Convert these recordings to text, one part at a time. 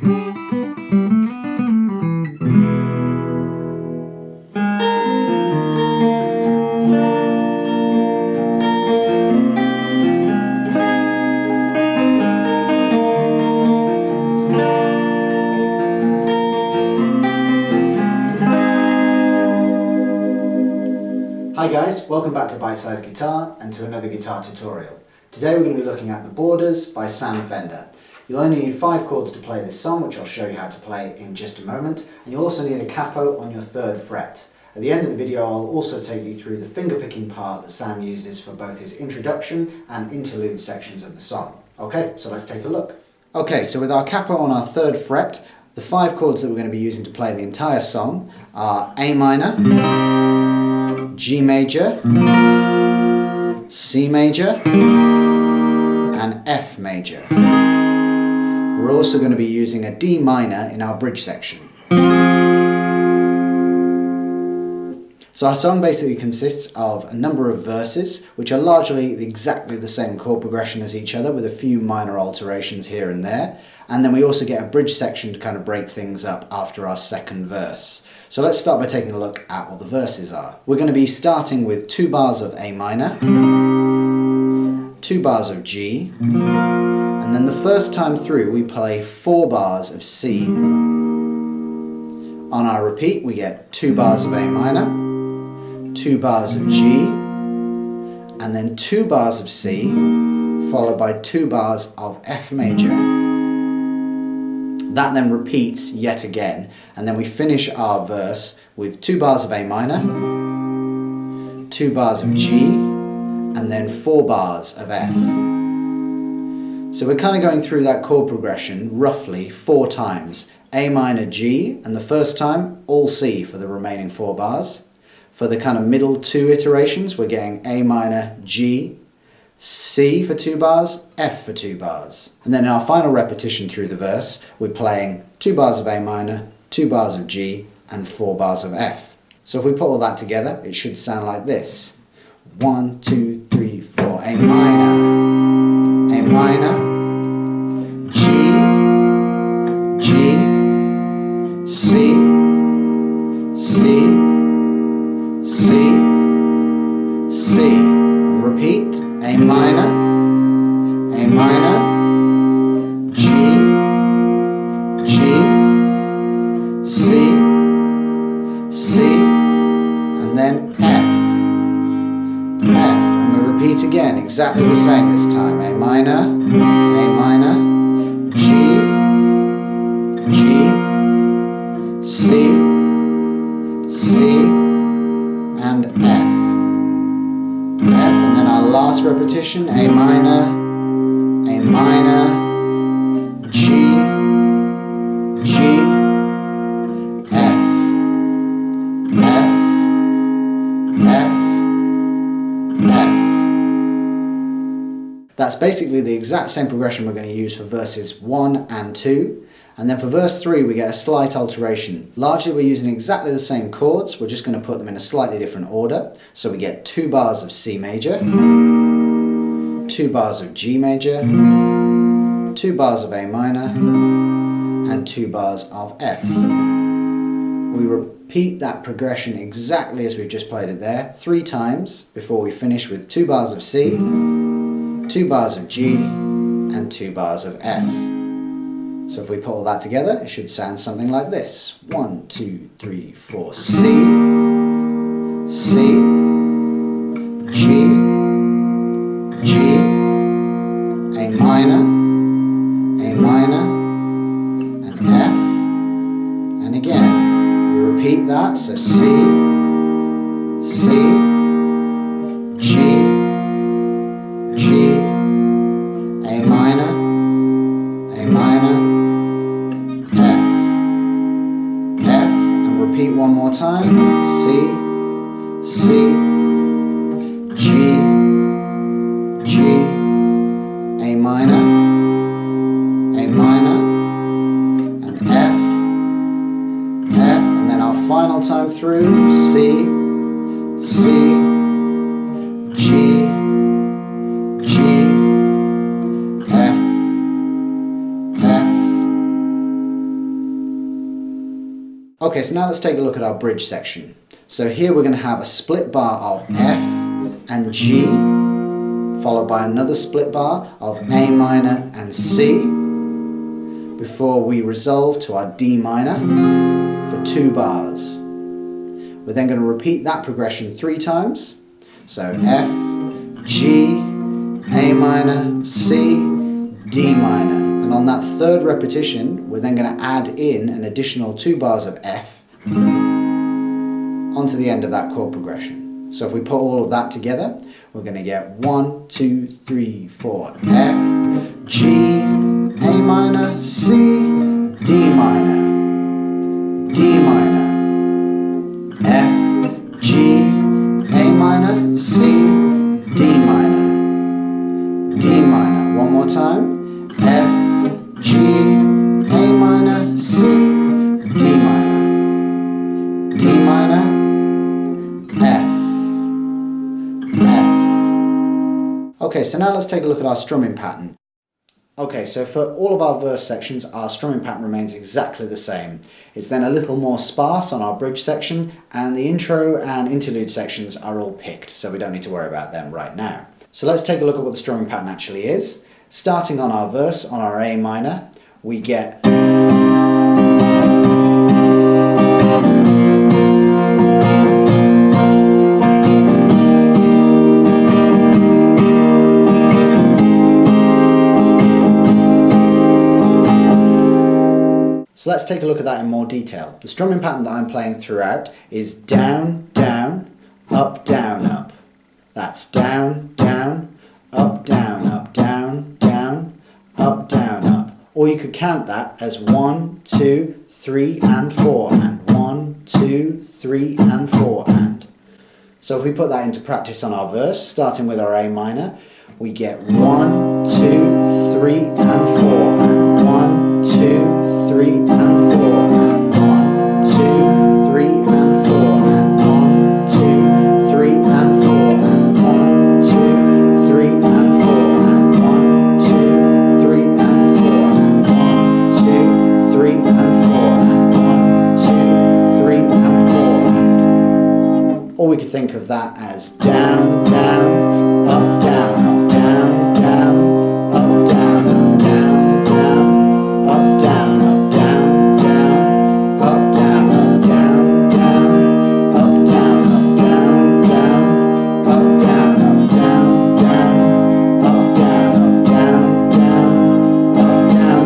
Hi guys, welcome back to Bitesize Guitar and to another guitar tutorial. Today we're going to be looking at The Borders by Sam Fender. You'll only need 5 chords to play this song, which I'll show you how to play in just a moment, and you'll also need a capo on your 3rd fret. At the end of the video I'll also take you through the fingerpicking part that Sam uses for both his introduction and interlude sections of the song. Okay, so let's take a look. Okay, so with our capo on our 3rd fret, the 5 chords that we're going to be using to play the entire song are A minor, G major, C major, and F major. We're also going to be using a D minor in our bridge section. So our song basically consists of a number of verses, which are largely exactly the same chord progression as each other, with a few minor alterations here and there. And then we also get a bridge section to kind of break things up after our 2nd verse. So let's start by taking a look at what the verses are. We're going to be starting with 2 bars of A minor, 2 bars of G, and then the first time through we play 4 bars of C. On our repeat we get 2 bars of A minor, 2 bars of G, and then 2 bars of C, followed by 2 bars of F major. That then repeats yet again, and then we finish our verse with 2 bars of A minor, 2 bars of G, and then 4 bars of F. So we're kind of going through that chord progression roughly 4 times. A minor, G, and the first time all C for the remaining 4 bars. For the kind of middle 2 iterations we're getting A minor, G, C for 2 bars, F for 2 bars. And then in our final repetition through the verse, we're playing 2 bars of A minor, 2 bars of G, and 4 bars of F. So if we put all that together, it should sound like this. 1, 2, 3, 4, A minor, G, G, C, C, C, C. Repeat. A minor, G, G, C, C, and then F, F, and we repeat again, exactly the same this time. A minor, G, G, C, C, and F. F, and then our last repetition, A minor, G, G, F, F, F, F. That's basically the exact same progression we're going to use for verses 1 and 2. And then for verse 3 we get a slight alteration. Largely we're using exactly the same chords, we're just going to put them in a slightly different order. So we get 2 bars of C major, 2 bars of G major, 2 bars of A minor, and 2 bars of F. We repeat that progression exactly as we've just played it there 3 times before we finish with 2 bars of C, 2 bars of G, and 2 bars of F. So if we put all that together, it should sound something like this. 1, 2, 3, 4, C, C, G, G, A minor, and F, and again, we repeat that, so C, C, G, G, A minor, repeat one more time. C, C, G, G, A minor, and F, and then our final time through, C, C, G, G, F, Okay, so now let's take a look at our bridge section. So here we're going to have a split bar of F and G, followed by another split bar of A minor and C, before we resolve to our D minor for 2 bars. We're then going to repeat that progression 3 times. So F, G, A minor, C, D minor. And on that 3rd repetition, we're then going to add in an additional 2 bars of F onto the end of that chord progression. So if we put all of that together, we're going to get 1, 2, 3, 4, F, G, A minor, C, D minor, D minor, F, G, A minor, C, D minor, D minor. One more time, F, G, A minor, C, D minor, D minor, F, F. Okay, so now let's take a look at our strumming pattern. Okay, so for all of our verse sections, our strumming pattern remains exactly the same. It's then a little more sparse on our bridge section, and the intro and interlude sections are all picked, so we don't need to worry about them right now. So let's take a look at what the strumming pattern actually is. Starting on our verse, on our A minor, we get So let's take a look at that in more detail. The strumming pattern that I'm playing throughout is down, down, up, down, up. That's down, down, up, down, up, down, down, up, down, up. Or you could count that as 1, 2, 3 and 4 and 1, 2, 3 and 4 and. So if we put that into practice on our verse, starting with our A minor, we get 1, 2, 3 and 4 and 1, 2, 3 and 4 and 1, 2, 3 and 4 and 1, 2, 3 and 4 and 1, 2, 3 and 4 and 1, 2, 3 and 4 and 1, 2, 3 and 4 and 1, 2, 3 and 4 and. Or we could think of that as down, down, up, down, up, down, down, up, down, up, down, down, up, down, up, down, down, up, down, up, down, down, up, down, up, down, down, up, down, up, down, down, up, down, up, down, down, up, down,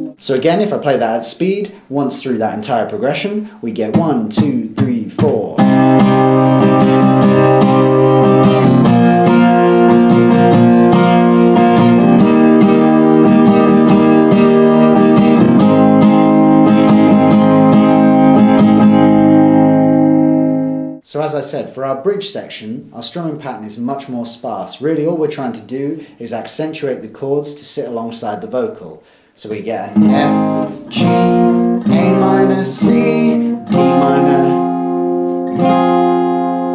up. So again, if I play that at speed, once through that entire progression, we get 1, 2, 3, 4. So as I said, for our bridge section, our strumming pattern is much more sparse. Really all we're trying to do is accentuate the chords to sit alongside the vocal. So we get an F, G, A minor, C, D minor.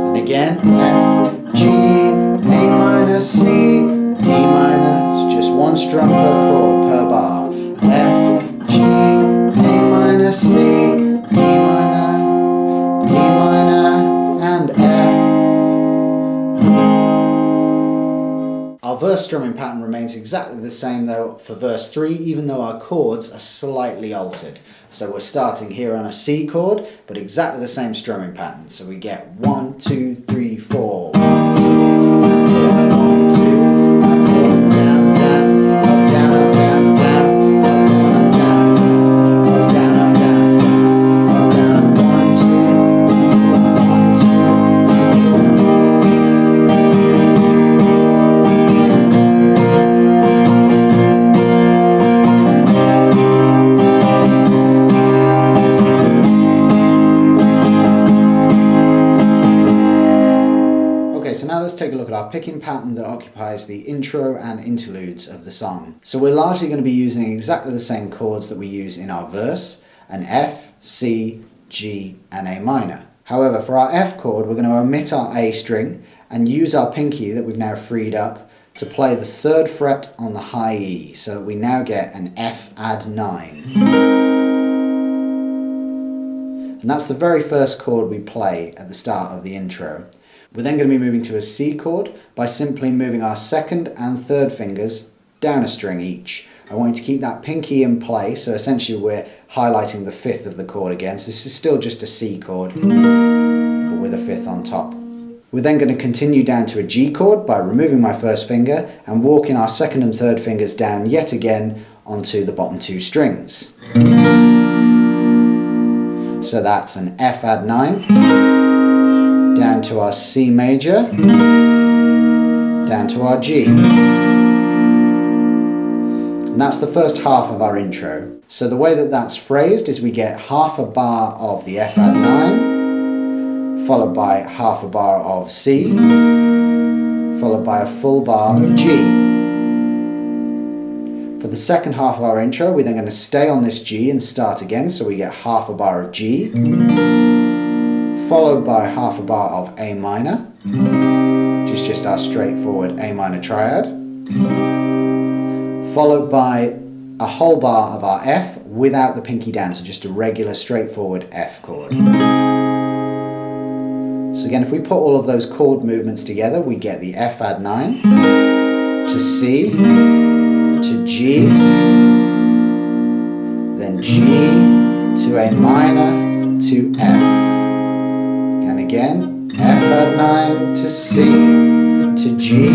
And again, F, G, A minor, C, D minor. It's just one strum per chord per bar. F, G, A minor, C, D minor, D minor, and F. Our verse strumming pattern remains exactly the same though for verse 3, even though our chords are slightly altered. So we're starting here on a C chord, but exactly the same strumming pattern. So we get 1, 2, 3, 4. 1, 2, 1, 2, and 4. Down, down, up, down, up, down, down, up, down, up, down, down, up, down, up, down, down, up, down, up, 1, 2, 1, 2. So now let's take a look at our picking pattern that occupies the intro and interludes of the song. So we're largely going to be using exactly the same chords that we use in our verse, an F, C, G and A minor. However, for our F chord we're going to omit our A string and use our pinky that we've now freed up to play the 3rd fret on the high E, so that we now get an F add 9. and that's the very first chord we play at the start of the intro. We're then going to be moving to a C chord by simply moving our second and third fingers down a string each. I want you to keep that pinky in play, so essentially we're highlighting the fifth of the chord again. So this is still just a C chord, but with a fifth on top. We're then going to continue down to a G chord by removing my first finger and walking our second and third fingers down yet again onto the bottom two strings. So that's an F add 9, down to our C major, down to our G. And that's the first half of our intro. So the way that that's phrased is we get half a bar of the F add 9, followed by half a bar of C, followed by a full bar of G. For the second half of our intro, we're then going to stay on this G and start again, so we get half a bar of G, followed by half a bar of A minor, which is just our straightforward A minor triad, followed by a whole bar of our F without the pinky down, so just a regular straightforward F chord. So again, if we put all of those chord movements together, we get the F add 9 to C, to G, then G, to A minor, to F. And again, F add 9 to C, to G,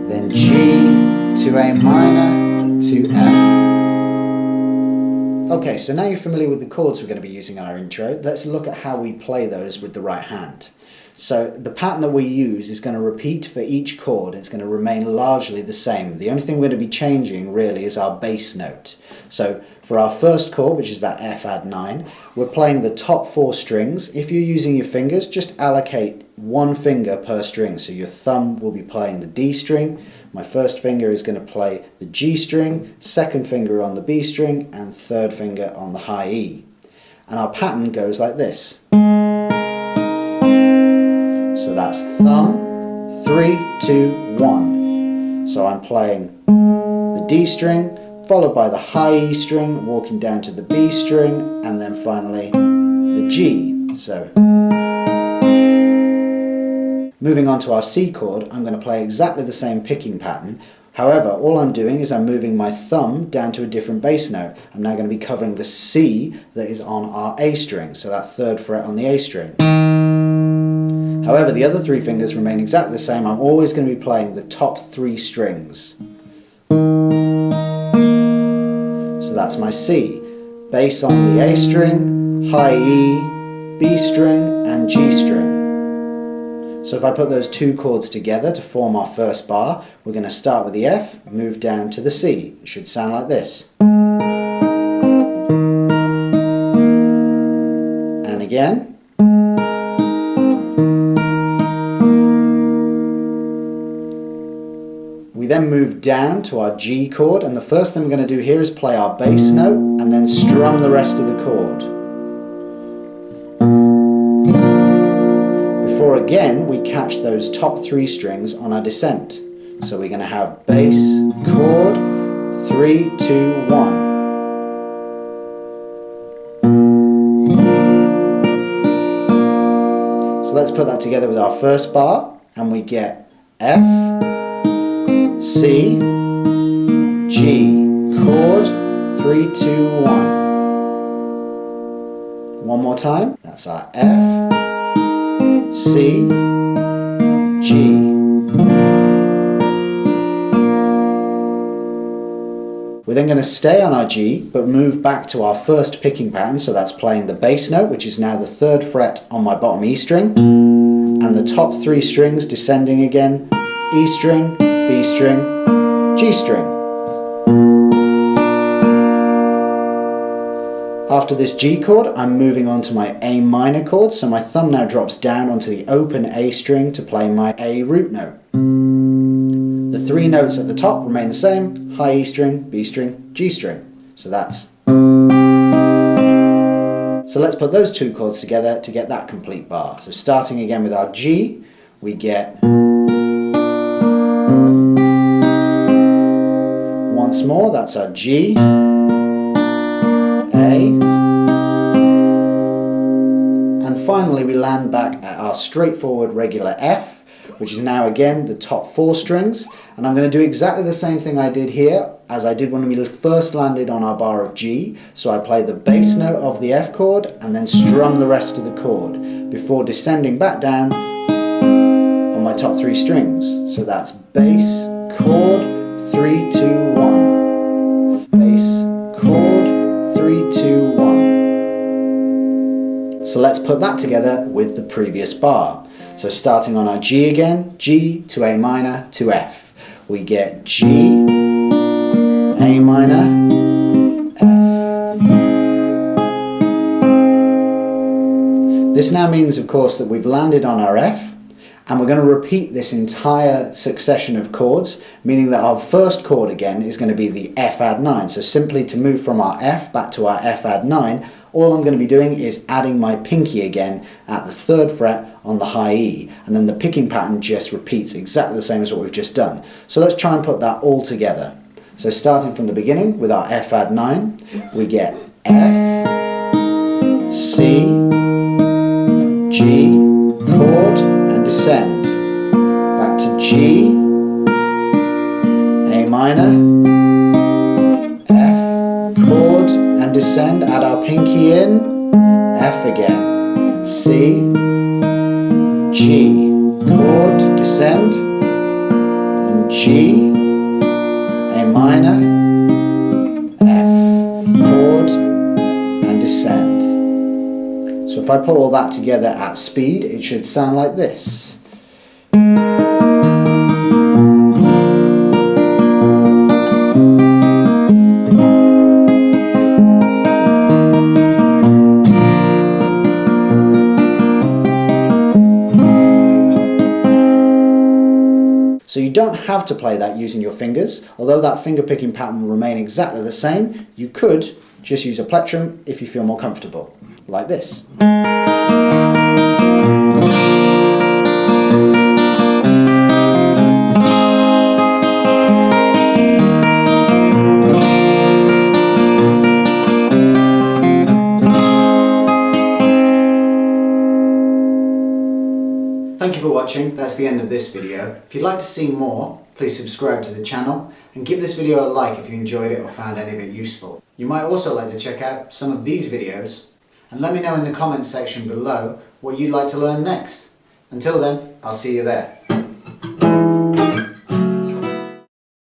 then G, to A minor, to F. Okay, so now you're familiar with the chords we're going to be using in our intro. Let's look at how we play those with the right hand. So the pattern that we use is going to repeat for each chord. It's going to remain largely the same. The only thing we're going to be changing really is our bass note. So for our first chord, which is that F add 9, we're playing the top 4 strings. If you're using your fingers, just allocate one finger per string. So your thumb will be playing the D string. My first finger is going to play the G string, second finger on the B string, and third finger on the high E. And our pattern goes like this. So that's thumb, 3, 2, 1. So I'm playing the D string, followed by the high E string, walking down to the B string, and then finally the G. So moving on to our C chord, I'm going to play exactly the same picking pattern. However, all I'm doing is I'm moving my thumb down to a different bass note. I'm now going to be covering the C that is on our A string, so that third fret on the A string. However, the other 3 fingers remain exactly the same. I'm always going to be playing the top 3 strings. So that's my C. Bass on the A string, high E, B string, and G string. So if I put those 2 chords together to form our first bar, we're going to start with the F, move down to the C. It should sound like this. And again. We then move down to our G chord, and the first thing we're going to do here is play our bass note and then strum the rest of the chord. Before again we catch those top 3 strings on our descent. So we're going to have bass, chord, 3, 2, 1. So let's put that together with our first bar, and we get F, C, G, chord, 3, 2, 1. One more time. That's our F, C, G. We're then going to stay on our G, but move back to our first picking pattern, so that's playing the bass note, which is now the 3rd fret on my bottom E string, and the top 3 strings descending again, E string, B string, G string. After this G chord, I'm moving on to my A minor chord, so my thumb now drops down onto the open A string to play my A root note. The 3 notes at the top remain the same, high E string, B string, G string. So that's. So let's put those 2 chords together to get that complete bar. So starting again with our G, we get. Once more, that's our G, A, finally we land back at our straightforward regular F, which is now again the top 4 strings, and I'm going to do exactly the same thing I did here as I did when we first landed on our bar of G. So I play the bass note of the F chord and then strum the rest of the chord before descending back down on my top 3 strings. So that's bass, chord, 3, 2, 1. Bass, chord, 3, 2, 1. So let's put that together with the previous bar. So starting on our G again, G to A minor to F. We get G, A minor, F. This now means, of course, that we've landed on our F, and we're going to repeat this entire succession of chords, meaning that our first chord again is going to be the F add 9. So simply to move from our F back to our F add 9, all I'm going to be doing is adding my pinky again at the 3rd fret on the high E, and then the picking pattern just repeats exactly the same as what we've just done. So let's try and put that all together. So starting from the beginning with our F add 9, we get F, C, G, chord, and descend. Back to G, A minor, F, chord, and descend. Add our pinky in, F again, C, G, chord, descend, and G, A minor, F, chord, and descend. So if I put all that together at speed, it should sound like this. So you don't have to play that using your fingers. Although that finger picking pattern will remain exactly the same, you could just use a plectrum if you feel more comfortable, like this. Thank you for watching. That's the end of this video. If you'd like to see more, please subscribe to the channel and give this video a like if you enjoyed it or found any of it useful. You might also like to check out some of these videos, and let me know in the comments section below what you'd like to learn next. Until then, I'll see you there.